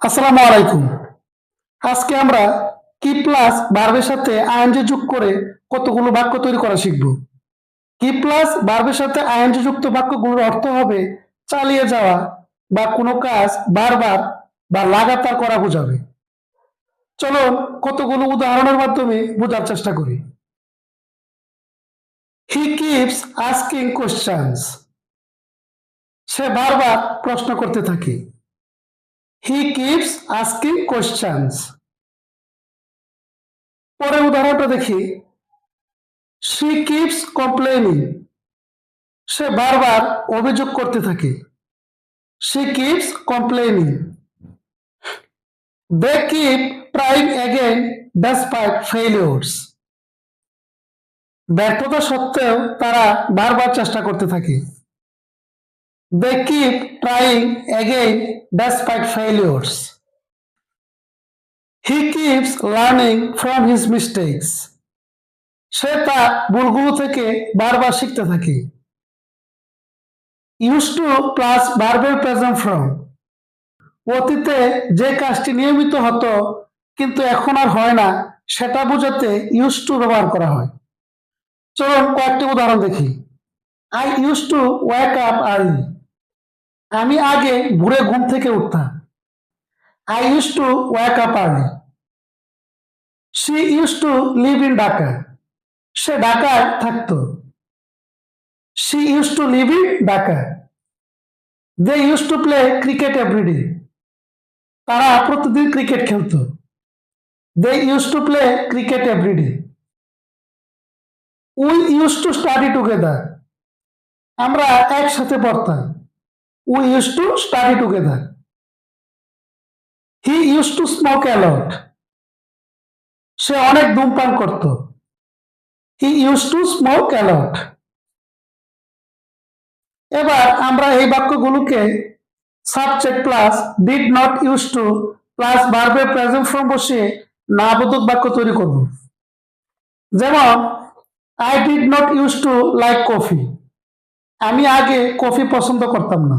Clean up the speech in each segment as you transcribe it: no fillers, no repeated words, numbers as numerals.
আসসালামু আলাইকুম। আজকে আমরা কি প্লাস ভার্বের সাথে আইএনজি যোগ করে কতগুলো বাক্য তৈরি করা শিখব। কি প্লাস ভার্বের সাথে আইএনজি যুক্ত বাক্যগুলোর অর্থ হবে চালিয়ে যাওয়া বা কোনো কাজ বারবার বা লাগাতার করা বোঝাবে। চলুন কতগুলো উদাহরণের মাধ্যমে বোঝার চেষ্টা করি। He keeps asking questions. সে বারবার প্রশ্ন করতে থাকে। He keeps asking questions. পরের উদাহরণটা দেখি। She keeps complaining. সে বারবার অভিযোগ করতে থাকে। She keeps complaining. They keep trying again despite failures. ব্যর্থতা সত্ত্বেও তারা বারবার চেষ্টা করতে থাকে। They keep trying again despite failures. He keeps learning from his mistakes. সে তার ভুলগুলো থেকে বারবার শিখতে থাকে। ইউজ টু প্লাস ভার্বের প্রেজেন্ট ফর্ম। অতীতে যে কাজটি নিয়মিত হতো কিন্তু এখন আর হয় না সেটা বোঝাতে ইউজ টু ব্যবহার করা হয়। চলুন কয়েকটি উদাহরণ দেখি। I use to wake up early. আমি আগে ভোরে ঘুম থেকে উঠতাম। I use to wake up early. She use to live in Dhaka. সে ঢাকায় থাকতো। She use to live in Dhaka. They use to play cricket everyday. তারা প্রতিদিন ক্রিকেট খেলতো। They use to play cricket everyday. We use to study together. আমরা একসাথে পড়তাম। We use to study together. He use to smoke a lot. সে অনেক ধূমপান করত। He use to smoke a lot. এবার আমরা এই বাক্যগুলোকে subject plus did not use to plus ভার্বের প্রেজেন্ট ফর্ম বসিয়ে নাবোধক বাক্য তৈরি করব। যেমন I did not use to like coffee. আমি আগে কফি পছন্দ করতাম না।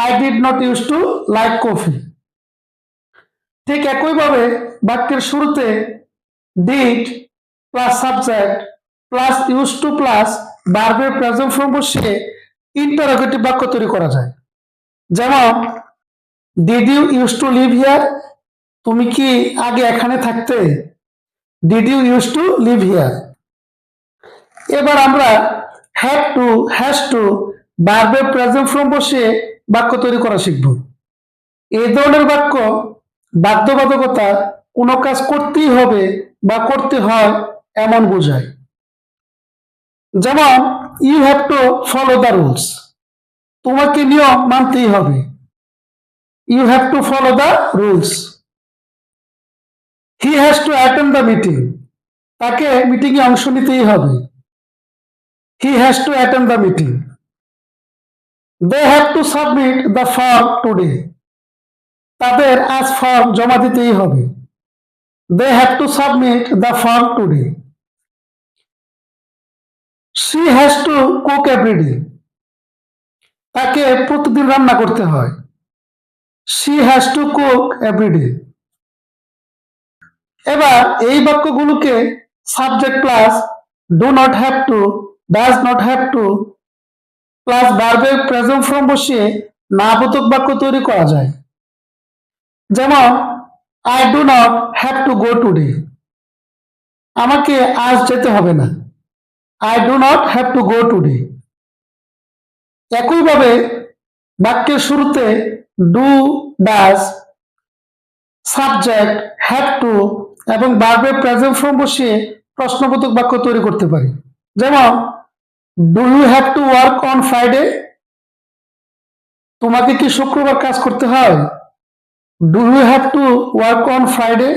I did not use to like coffee. ঠিক একইভাবে বাক্যের শুরুতে did plus subject plus use to plus ভার্বের প্রেজেন্ট ফর্ম বসিয়ে ইন্টারোগেটিভ বাক্য তৈরি করা যায়। যেমন did you use to live here. তুমি কি আগে এখানে থাকতে। Did you use to live here. এবার আমরা হ্যাভ টু হ্যাজ টু ভার্বের প্রেজেন্ট ফর্ম বসিয়ে বাক্য তৈরি করা শিখব। এই ধরনের বাক্য বাধ্যবাধকতা কোনো কাজ করতেই হবে বা করতে হয় এমন বোঝায়। যেমন you have to follow the rules. তোমাকে নিয়ম মানতেই হবে। You have to follow the rules. He has to attend the meeting. তাকে মিটিং এ অংশ নিতেই হবে। He has to attend the meeting. They have to submit the form today. তাদের আজ ফর্ম জমা দিতেই হবে। They have to submit the form today. She has to cook every day. তাকে প্রতিদিন রান্না করতে হয়। She has to cook everyday. এবার এই বাক্যগুলোকে subject plus do not have to does not have to plus ভার্বের প্রেজেন্ট ফর্ম বসিয়ে নাবোধক বাক্য তৈরি করা যায়। যেমন I do not have to go today. আমাকে আজ যেতে হবে না। I do not have to go today. একইভাবে বাক্যের শুরুতে do does subject have to এবং ভার্বের প্রেজেন্ট ফর্ম বসিয়ে প্রশ্নবোধক বাক্য তৈরি করতে পারি। যেমন do you have to work on Friday. তোমাকে কি শুক্রবার কাজ করতে হয়। Do you have to work on Friday.